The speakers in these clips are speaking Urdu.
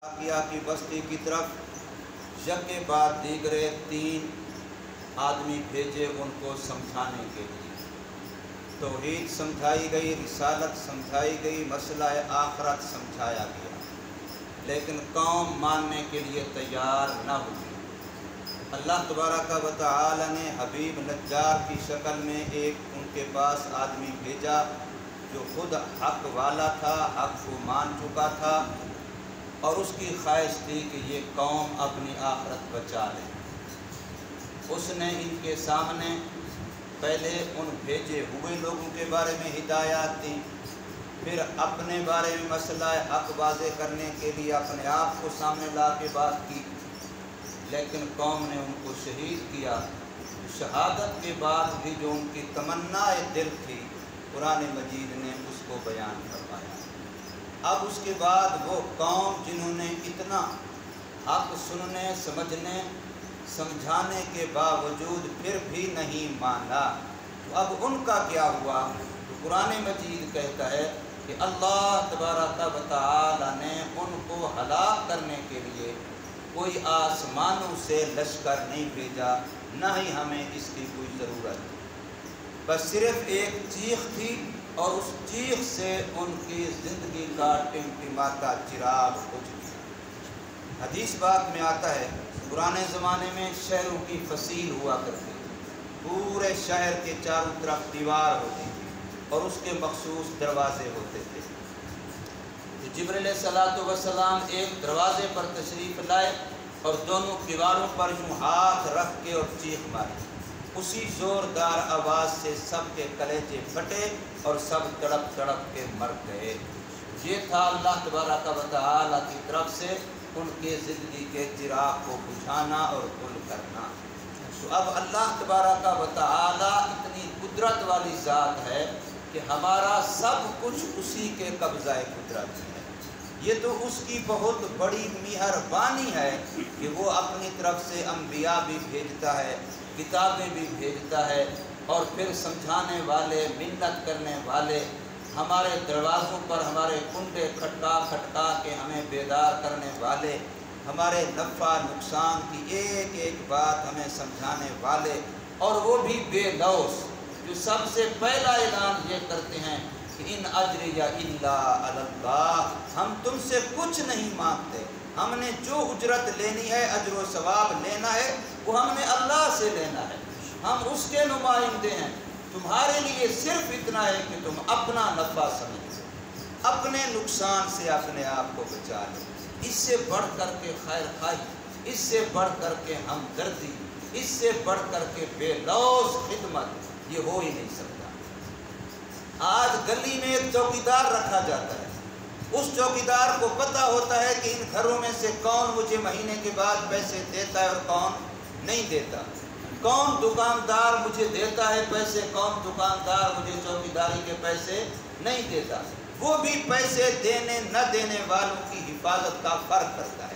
کیا کی بستی کی طرف یکے بعد دیگرے 3 آدمی بھیجے ان کو سمجھانے کے لیے۔ توحید سمجھائی گئی، رسالت سمجھائی گئی، مسئلہ آخرت سمجھایا گیا، لیکن قوم ماننے کے لیے تیار نہ ہوئی۔ اللہ تبارک و تعالی نے حبیب نجار کی شکل میں ایک ان کے پاس آدمی بھیجا جو خود حق والا تھا، حق کو مان چکا تھا، اور اس کی خواہش تھی کہ یہ قوم اپنی آخرت بچا لے۔ اس نے ان کے سامنے پہلے ان بھیجے ہوئے لوگوں کے بارے میں ہدایات دی، پھر اپنے بارے میں مسئلہ حق واضح کرنے کے لیے اپنے آپ کو سامنے لا کے بات کی، لیکن قوم نے ان کو شہید کیا۔ شہادت کے بعد بھی جو ان کی تمنا دل تھی، قرآن مجید نے اس کو بیان فرمایا۔ اب اس کے بعد وہ قوم جنہوں نے اتنا حق سننے، سمجھنے، سمجھانے کے باوجود پھر بھی نہیں مانا، تو اب ان کا کیا ہوا؟ تو قرآن مجید کہتا ہے کہ اللہ تبارک و تعالی نے ان کو ہلاک کرنے کے لیے کوئی آسمانوں سے لشکر نہیں بھیجا، نہ ہی ہمیں اس کی کوئی ضرورت، بس صرف ایک چیخ تھی، اور اس چیخ سے ان کی زندگی کا ٹمٹماتا چراغ بجھ گیا۔ حدیث پاک میں آتا ہے پرانے زمانے میں شہروں کی فصیل ہوا کرتی تھی، پورے شہر کے چاروں طرف دیوار ہوتی تھی اور اس کے مخصوص دروازے ہوتے تھے۔ تو جبرائیل علیہ السلام ایک دروازے پر تشریف لائے اور دونوں دیواروں پر یوں ہاتھ رکھ کے اور چیخ ماری، اسی زوردار آواز سے سب کے کلیجے پھٹے اور سب تڑپ تڑپ کے مر گئے۔ یہ تھا اللہ تبارک و تعالی کی طرف سے ان کے زندگی کے چراغ کو بجھانا اور گل کرنا۔ تو اب اللہ تبارک و تعالی اتنی قدرت والی ذات ہے کہ ہمارا سب کچھ اسی کے قبضہ قدرت ہے۔ یہ تو اس کی بہت بڑی مہربانی ہے کہ وہ اپنی طرف سے انبیاء بھی بھیجتا ہے، کتابیں بھی بھیجتا ہے، اور پھر سمجھانے والے، منت کرنے والے، ہمارے دروازوں پر ہمارے کنڈے کھٹکا کھٹکا کے ہمیں بیدار کرنے والے، ہمارے نفع نقصان کی ایک ایک بات ہمیں سمجھانے والے، اور وہ بھی بے لوث، جو سب سے پہلا اعلان یہ کرتے ہیں کہ ان اجریہ الا علی اللہ، ہم تم سے کچھ نہیں مانگتے، ہم نے جو اجرت لینی ہے، اجر و ثواب لینا ہے، وہ ہم نے اللہ سے لینا ہے، ہم اس کے نمائندے ہیں، تمہارے لیے صرف اتنا ہے کہ تم اپنا نفع سمجھو، اپنے نقصان سے اپنے آپ کو بچا لو۔ اس سے بڑھ کر کے خیر خواہی، اس سے بڑھ کر کے ہمدردی، اس سے بڑھ کر کے بے لوث خدمت، یہ ہو ہی نہیں سکتا۔ آج گلی میں ایک چوکیدار رکھا جاتا ہے، اس چوکیدار کو پتہ ہوتا ہے کہ ان گھروں میں سے کون مجھے مہینے کے بعد پیسے دیتا ہے اور کون نہیں دیتا، کون دکاندار مجھے دیتا ہے پیسے، کون دکاندار مجھے چوکیداری کے پیسے نہیں دیتا۔ وہ بھی پیسے دینے نہ دینے والوں کی حفاظت کا فرق کرتا ہے۔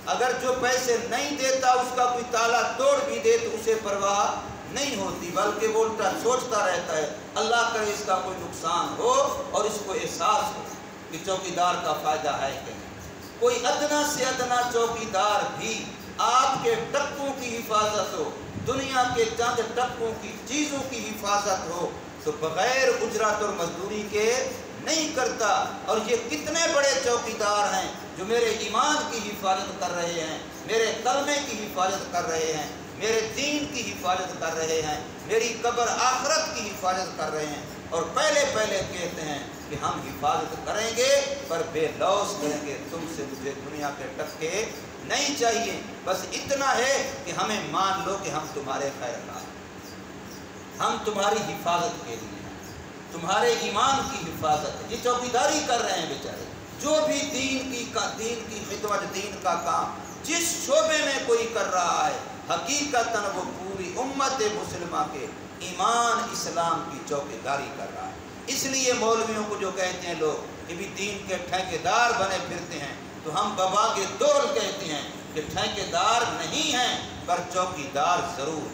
اگر جو پیسے نہیں دیتا اس کا کوئی تالا توڑ بھی دے تو اسے پرواہ نہیں ہوتی، بلکہ وہ الٹا سوچتا رہتا ہے اللہ کرے اس کا کوئی نقصان ہو اور اس کو احساس ہو کہ چوکیدار کا فائدہ ہے کہ نہیں۔ کوئی ادنا سے ادنا چوکیدار بھی آپ کے ٹکوں کی حفاظت ہو، دنیا کے چند ٹکوں کی چیزوں کی حفاظت ہو، تو بغیر اجرت اور مزدوری کے نہیں کرتا۔ اور یہ کتنے بڑے چوکیدار ہیں جو میرے ایمان کی حفاظت کر رہے ہیں، میرے کلمے کی حفاظت کر رہے ہیں، میرے دین کی حفاظت کر رہے ہیں، میری قبر آخرت کی حفاظت کر رہے ہیں، اور پہلے پہلے کہتے ہیں کہ ہم حفاظت کریں گے پر بے لوث کریں گے، تم سے مجھے دنیا کے ٹکے نہیں چاہیے، بس اتنا ہے کہ ہمیں مان لو کہ ہم تمہارے خیر خواہ ہیں، ہم تمہاری حفاظت کے لیے ہیں، تمہارے ایمان کی حفاظت۔ یہ چوکیداری کر رہے ہیں بیچارے، جو بھی دین کی خدمت، دین کا کام جس شعبے میں کوئی کر رہا ہے، حقیقتاً وہ پوری امت مسلمہ کے ایمان اسلام کی چوکیداری کر رہا ہے۔ اس لیے مولویوں کو جو کہتے ہیں لوگ کہ بھی دین کے ٹھیکیدار بنے پھرتے ہیں، تو ہم بابا کے دول کہتے ہیں کہ ٹھیکیدار نہیں ہیں پر چوکیدار ضرور،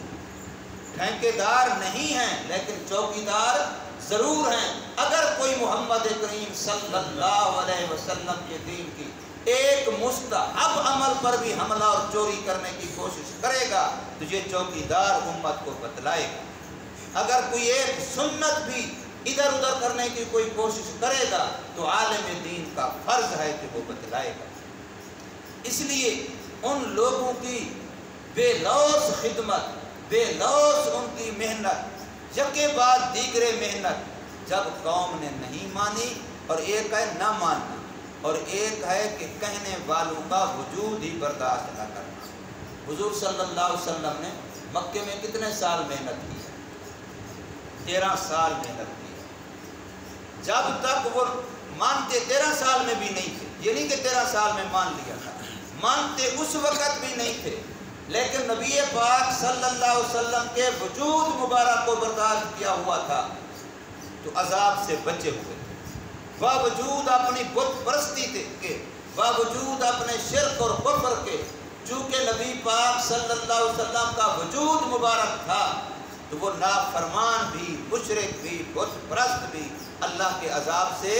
ٹھیکیدار نہیں ہیں لیکن چوکیدار ضرور ہیں۔ اگر کوئی محمد کریم صلی اللہ علیہ وسلم کے دین کی ایک مستحب عمل پر بھی حملہ اور چوری کرنے کی کوشش کرے گا تو یہ چوکیدار امت کو بتلائے گا۔ اگر کوئی ایک سنت بھی ادھر ادھر کرنے کی کوئی کوشش کرے گا تو عالم دین کا فرض ہے کہ وہ بتلائے گا۔ اس لیے ان لوگوں کی بے لوث خدمت، بے لوث ان کی محنت، یکے بعد دیگرے محنت، جب قوم نے نہیں مانی، اور ایک ہے نہ ماننا، اور ایک ہے کہ کہنے والوں کا وجود ہی برداشت نہ کرنا۔ حضور صلی اللہ علیہ وسلم نے مکے میں کتنے سال محنت کی ہے؟ 13 سال محنت کی ہے۔ جب تک وہ مانتے 13 سال میں بھی نہیں تھے، یہ نہیں کہ 13 سال میں مان لیا تھا، مانتے اس وقت بھی نہیں تھے، لیکن نبی پاک صلی اللہ علیہ وسلم کے وجود مبارک کو برداشت کیا ہوا تھا تو عذاب سے بچے ہوئے تھے، باوجود اپنی بت پرستی کے، باوجود اپنے شرک اور کفر کے، چونکہ نبی پاک صلی اللہ علیہ وسلم کا وجود مبارک تھا تو وہ نافرمان بھی، مشرک بھی، بت پرست بھی اللہ کے عذاب سے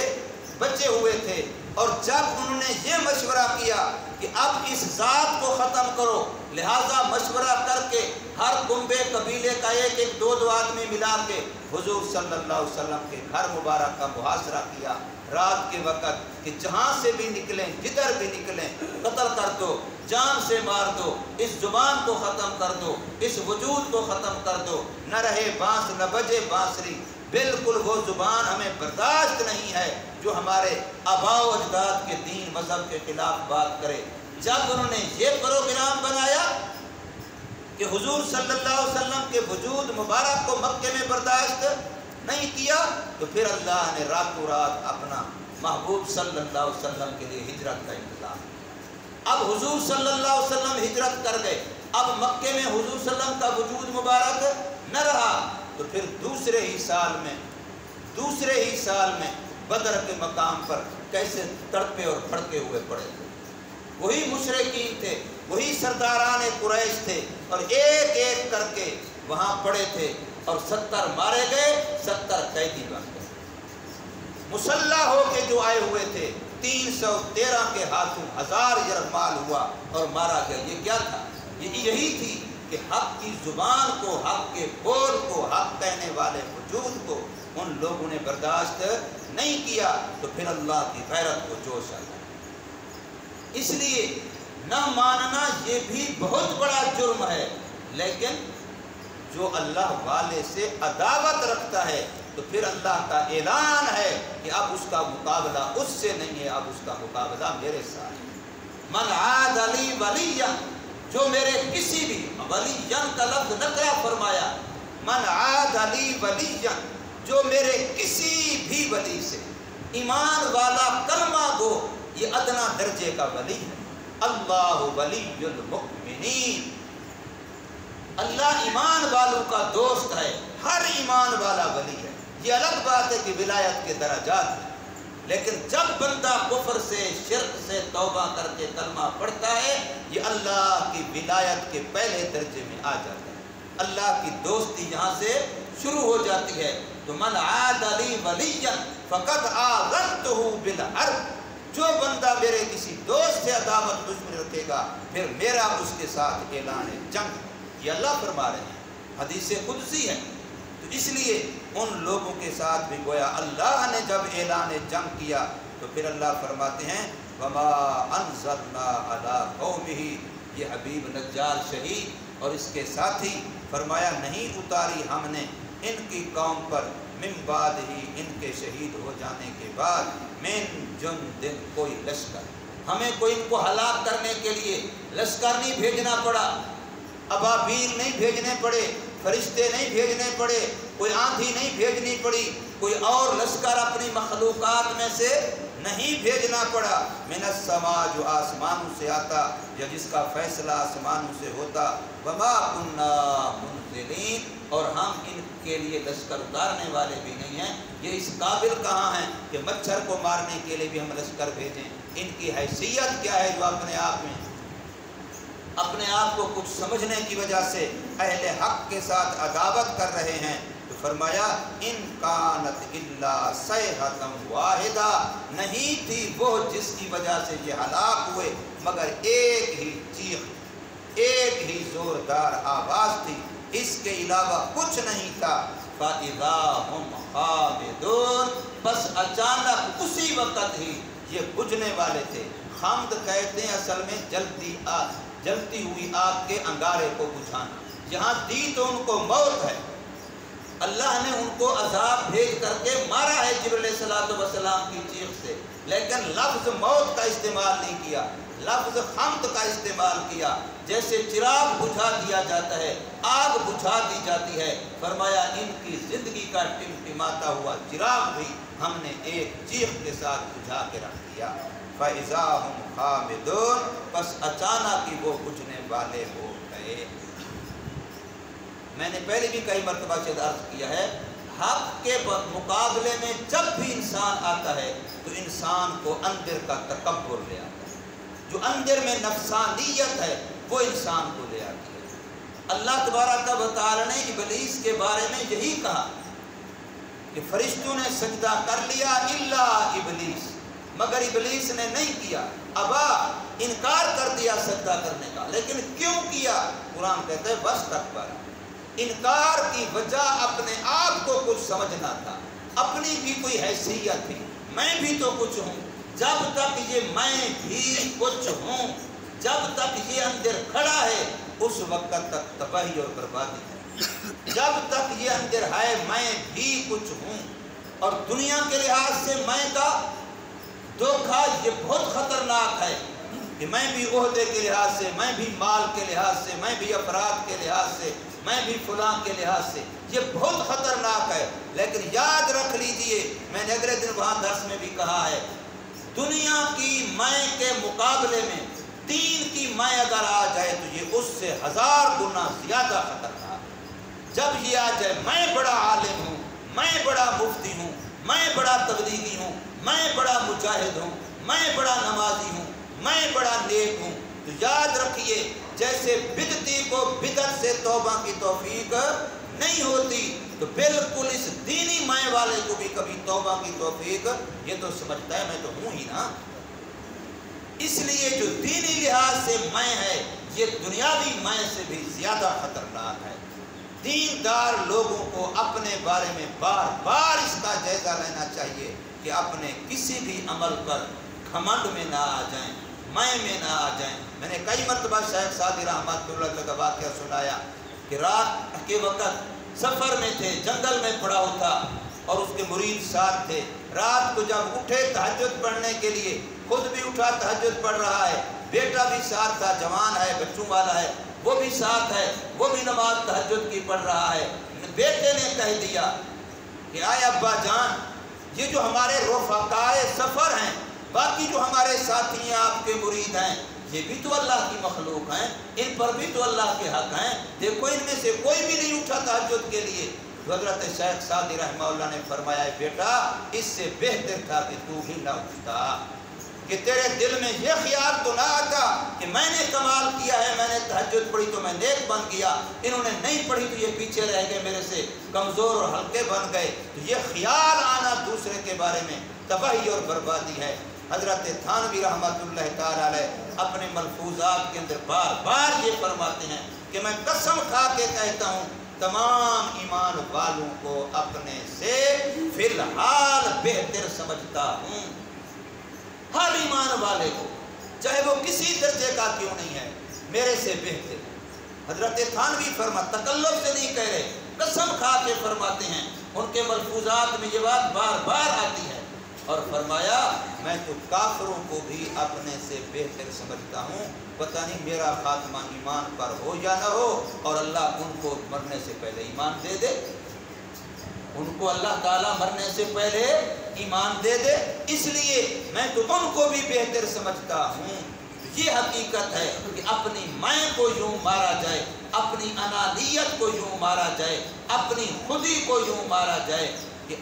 بچے ہوئے تھے۔ اور جب انہوں نے یہ مشورہ کیا کہ اب اس ذات کو ختم کرو، لہذا مشورہ کر کے ہر کنبے قبیلے کا ایک ایک دو دو آدمی ملا کے حضور صلی اللہ علیہ وسلم کے گھر مبارک کا محاصرہ کیا رات کے وقت کہ جہاں سے بھی نکلیں، جدھر بھی نکلیں قتل کر دو، جان سے مار دو، اس زبان کو ختم کر دو، اس وجود کو ختم کر دو، نہ رہے بانس نہ بجے بانسری، بالکل وہ زبان ہمیں برداشت نہیں ہے جو ہمارے آباء و اجداد کے دین مذہب کے خلاف بات کرے۔ جب انہوں نے یہ پروگرام بنایا کہ حضور صلی اللہ علیہ وسلم کے وجود مبارک کو مکے میں برداشت نہیں کیا تو پھر اللہ نے راتوں رات اپنا محبوب صلی اللہ علیہ وسلم کے لیے ہجرت کا انتظام۔ اب حضور صلی اللہ علیہ وسلم ہجرت کر گئے، اب مکے میں حضور صلی اللہ علیہ وسلم کا وجود مبارک نہ رہا تو پھر دوسرے ہی سال میں بدر کے مقام پر کیسے تڑپے اور پھڑکے ہوئے پڑے تھے۔ وہی مشرکین تھے، وہی سرداران قریش تھے، اور ایک ایک کر کے وہاں پڑے تھے، اور 70 مارے گئے، 70 قیدی بن گئے۔ مسلح ہو کے جو آئے ہوئے تھے 313 کے ہاتھوں 1000 یرغمال ہوا اور مارا گیا۔ یہ کیا تھا؟ یہی تھی کہ حق کی زبان کو، حق کے بول کو، حق کہنے والے وجود کو ان لوگوں نے برداشت نہیں کیا تو پھر اللہ کی غیرت کو جوش آیا۔ اس لیے نہ ماننا یہ بھی بہت بڑا جرم ہے، لیکن جو اللہ والے سے عداوت رکھتا ہے تو پھر اللہ کا اعلان ہے کہ اب اس کا مقابلہ اس سے نہیں ہے، اب اس کا مقابلہ میرے ساتھ ہے۔ من عاد لی ولیا، جو میرے کسی بھی ولی کا لفظ نکرہ فرمایا، من عاد لی ولیا، جو میرے کسی بھی ولی سے ایمان والا کلمہ گو، یہ ادنا درجے کا ولی ہے۔ اللہ ولی المؤمنین، اللہ ایمان والوں کا دوست ہے، ہر ایمان والا ولی ہے۔ یہ الگ بات ہے کہ ولایت کے درجات ہیں، لیکن جب بندہ کفر سے، شرک سے توبہ کر کے کلمہ پڑھتا ہے یہ اللہ کی ولایت کے پہلے درجے میں آ جاتا ہے، اللہ کی دوستی یہاں سے شروع ہو جاتی ہے۔ تو من عاد لی ولیا فقد آذنتہ بالحرب، جو بندہ میرے کسی دوست سے عداوت دشمنی رکھے گا پھر میرا اس کے ساتھ اعلان جنگ، یہ اللہ فرما رہے ہیں، حدیث قدسی ہے۔ تو اس لیے ان لوگوں کے ساتھ بھی گویا اللہ نے جب اعلان جنگ کیا تو پھر اللہ فرماتے ہیں وما انزلنا علی قومہ، یہ حبیب نجار شہید اور اس کے ساتھی فرمایا نہیں اتاری ہم نے ان کی قوم پر من بعد ہی، ان کے شہید ہو جانے کے بعد، من جندن کوئی لشکر، ہمیں کوئی ان کو ہلاک کرنے کے لیے لشکر نہیں بھیجنا پڑا، ابابیل نہیں بھیجنے پڑے، فرشتے نہیں بھیجنے پڑے، کوئی آندھی نہیں بھیجنی پڑی، کوئی اور لشکر اپنی مخلوقات میں سے نہیں بھیجنا پڑا۔ من السماء، جو آسمانوں سے آتا یا جس کا فیصلہ آسمانوں سے ہوتا، وما کنا منزلین، اور ہم ان کے لیے لشکر اتارنے والے بھی نہیں ہیں۔ یہ اس قابل کہاں ہیں کہ مچھر کو مارنے کے لیے بھی ہم لشکر بھیجیں؟ ان کی حیثیت کیا ہے جو اپنے آپ کو کچھ سمجھنے کی وجہ سے اہل حق کے ساتھ عداوت کر رہے ہیں؟ تو فرمایا ان کانت الا صیحۃ واحدہ، نہیں تھی وہ جس کی وجہ سے یہ ہلاک ہوئے مگر ایک ہی چیخ، ایک ہی زوردار آواز تھی، اس کے علاوہ کچھ نہیں تھا۔ فَإِذَا هُمْ خَامِدُونَ، بس اچانک اسی وقت ہی یہ بجھنے والے تھے۔ خامد کہتے ہیں اصل میں جلتی ہوئی آگ کے انگارے کو بجھانا۔ جہاں دی تو ان کو موت ہے، اللہ نے ان کو عذاب بھیج کر کے مارا ہے جبرائیل علیہ السلام کی چیخ سے، لیکن لفظ موت کا استعمال نہیں کیا، لفظ خمد کا استعمال کیا۔ جیسے چراغ بجھا دیا جاتا ہے، آگ بجھا دی جاتی ہے، فرمایا ان کی زندگی کا ٹمٹماتا ہوا چراغ بھی ہم نے ایک چیخ کے ساتھ بجھا کے رکھ دیا۔ فَإِذَا هُمْ خَامِدُونَ، بس اچانک ہی وہ بجھنے والے ہو گئے۔ میں نے پہلے بھی کئی مرتبہ سے عرض کیا ہے، حق کے مقابلے میں جب بھی انسان آتا ہے تو انسان کو اندر کا تکبر لے آتا ہے، جو اندر میں نفسانیت ہے وہ انسان کو لے آتی ہے۔ اللہ تبارک و تعالی نے ابلیس کے بارے میں یہی کہا کہ فرشتوں نے سجدہ کر لیا الا ابلیس، مگر ابلیس نے نہیں کیا، ابا، انکار کر دیا سجدہ کرنے کا۔ لیکن کیوں کیا؟ قرآن کہتا ہے واستکبر، انکار کی وجہ اپنے آپ کو کچھ سمجھنا تھا، اپنی بھی کوئی حیثیت تھی، میں بھی تو کچھ ہوں۔ جب تک یہ میں بھی کچھ ہوں، جب تک یہ اندر کھڑا ہے، اس وقت تک تباہی اور بربادی ہے۔ جب تک یہ اندر ہے میں بھی کچھ ہوں، اور دنیا کے لحاظ سے میں کا دھوکہ یہ بہت خطرناک ہے کہ میں بھی عہدے کے لحاظ سے، میں بھی مال کے لحاظ سے، میں بھی افراد کے لحاظ سے، میں بھی فلاں کے لحاظ سے، یہ بہت خطرناک ہے۔ لیکن یاد رکھ لیجئے، میں نے اگلے دن وہاں درس میں بھی کہا ہے، دنیا کی میں کے مقابلے میں دین کی میں اگر آ جائے تو یہ اس سے 1000 گنا زیادہ خطرناک ہے۔ جب یہ آ جائے میں بڑا عالم ہوں، میں بڑا مفتی ہوں، میں بڑا تبلیغی ہوں، میں بڑا مجاہد ہوں، میں بڑا نمازی ہوں، میں بڑا نیک ہوں، تو یاد رکھیے جیسے بدعتی کو بدعت سے توبہ کی توفیق نہیں ہوتی، تو بالکل اس دینی میں والے کو بھی کبھی توبہ کی توفیق، یہ تو سمجھتا ہے میں تو ہوں ہی نا۔ اس لیے جو دینی لحاظ سے میں ہے یہ دنیاوی میں سے بھی زیادہ خطرناک ہے۔ دیندار لوگوں کو اپنے بارے میں بار بار اس کا جائزہ لینا چاہیے کہ اپنے کسی بھی عمل پر گھمنڈ میں نہ آ جائیں، میں نہ آ جائیں۔ میں نے کئی مرتبہ شیخ سعدی رحمۃ اللہ کا واقعہ سنایا کہ رات کے وقت سفر میں تھے، جنگل میں پڑا ہوا تھا اور اس کے مرید ساتھ تھے۔ رات کو جب اٹھے تہجد پڑھنے کے لیے، خود بھی اٹھا تہجد پڑھ رہا ہے، بیٹا بھی ساتھ تھا، جوان ہے، بچوں والا ہے، وہ بھی ساتھ ہے، وہ بھی نماز تہجد کی پڑھ رہا ہے۔ بیٹے نے کہہ دیا کہ آئے ابا جان، یہ جو ہمارے رفقائے سفر ہیں، باقی جو ہمارے ساتھی ہیں، آپ کے مرید ہیں، یہ بھی تو اللہ کی مخلوق ہیں، ان پر بھی تو اللہ کے حق ہیں، دیکھو ان میں سے کوئی بھی نہیں اٹھا تہجد کے لیے۔ حضرت شیخ سعدی رحمہ اللہ نے فرمایا بیٹا اس سے بہتر تھا کہ تو بھی نہ اٹھتا، کہ تیرے دل میں یہ خیال تو نہ آتا کہ میں نے کمال کیا ہے، میں نے تہجد پڑھی تو میں نیک بن گیا، انہوں نے نہیں پڑھی تو یہ پیچھے رہ گئے، میرے سے کمزور اور ہلکے بن گئے۔ تو یہ خیال آنا دوسرے کے بارے میں تباہی اور بربادی ہے۔ حضرت تھانوی رحمۃ اللہ تعالی علیہ اپنے ملفوظات کے اندر بار بار یہ فرماتے ہیں کہ میں قسم کھا کے کہتا ہوں تمام ایمان والوں کو اپنے سے فی الحال بہتر سمجھتا ہوں، ہر ایمان والے کو چاہے وہ کسی درجے کا کیوں نہیں ہے، میرے سے بہتر۔ حضرت تھانوی تکلف سے نہیں کہہ رہے، قسم کھا کے فرماتے ہیں، ان کے ملفوظات میں یہ بات بار بار آتی ہے، اور فرمایا میں تو کافروں کو بھی اپنے سے بہتر سمجھتا ہوں، پتہ نہیں میرا خاتمہ ایمان پر ہو یا نہ ہو، اور اللہ ان کو مرنے سے پہلے ایمان دے دے، ان کو اللہ تعالیٰ مرنے سے پہلے ایمان دے دے، اس لیے میں تو ان کو بھی بہتر سمجھتا ہوں۔ یہ حقیقت ہے کہ اپنی میں کو یوں مارا جائے، اپنی انانیت کو یوں مارا جائے، اپنی خودی کو یوں مارا جائے کہ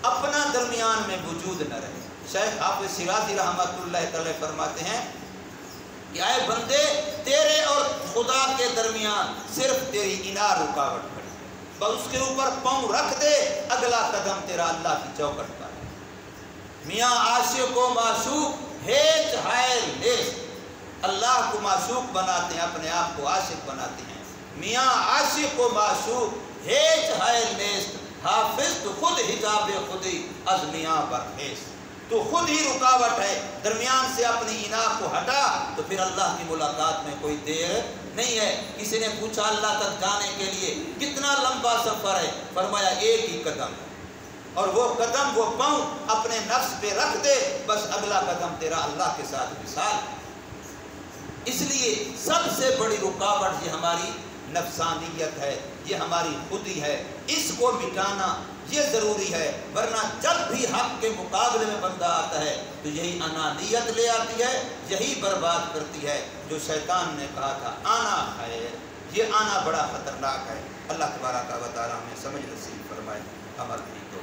اپنا درمیان میں وجود نہ رہے۔ شیخ حافظ شیرازی رحمۃ اللہ تعالی فرماتے ہیں کہ اے بندے، تیرے اور خدا کے درمیان صرف تیری انا رکاوٹ کھڑی، بس اس کے اوپر پاؤں رکھ دے، اگلا قدم تیرا اللہ کی چوکٹ پر ہے۔ میاں عاشق و معشوق ہیچ ہائے لیس، اللہ کو معشوق بناتے ہیں، اپنے آپ کو عاشق بناتے ہیں۔ میاں عاشق و معشوق ہیچ ہائے لیس، حافظ تو خود حجاب خودی از میاں برخیز، تو خود ہی رکاوٹ ہے، درمیان سے اپنی اناء کو ہٹا تو پھر اللہ کی ملاقات میں کوئی دیر نہیں ہے۔ کسی نے پوچھا اللہ تک جانے کے لیے کتنا لمبا سفر ہے؟ فرمایا ایک ہی قدم، اور وہ قدم وہ پاؤں اپنے نفس پہ رکھ دے، بس اگلا قدم تیرا اللہ کے ساتھ وصال۔ اس لیے سب سے بڑی رکاوٹ یہ ہماری نفسانیت ہے، یہ ہماری خودی ہے، اس کو مٹانا یہ ضروری ہے، ورنہ جب بھی حق کے مقابلے میں بندہ آتا ہے تو یہی انانیت لے آتی ہے، یہی برباد کرتی ہے۔ جو شیطان نے کہا تھا آنا خیر، یہ آنا بڑا خطرناک ہے۔ اللہ تبارک و تعالی ہمیں سمجھ نصیب فرمائے، عمل بھی تو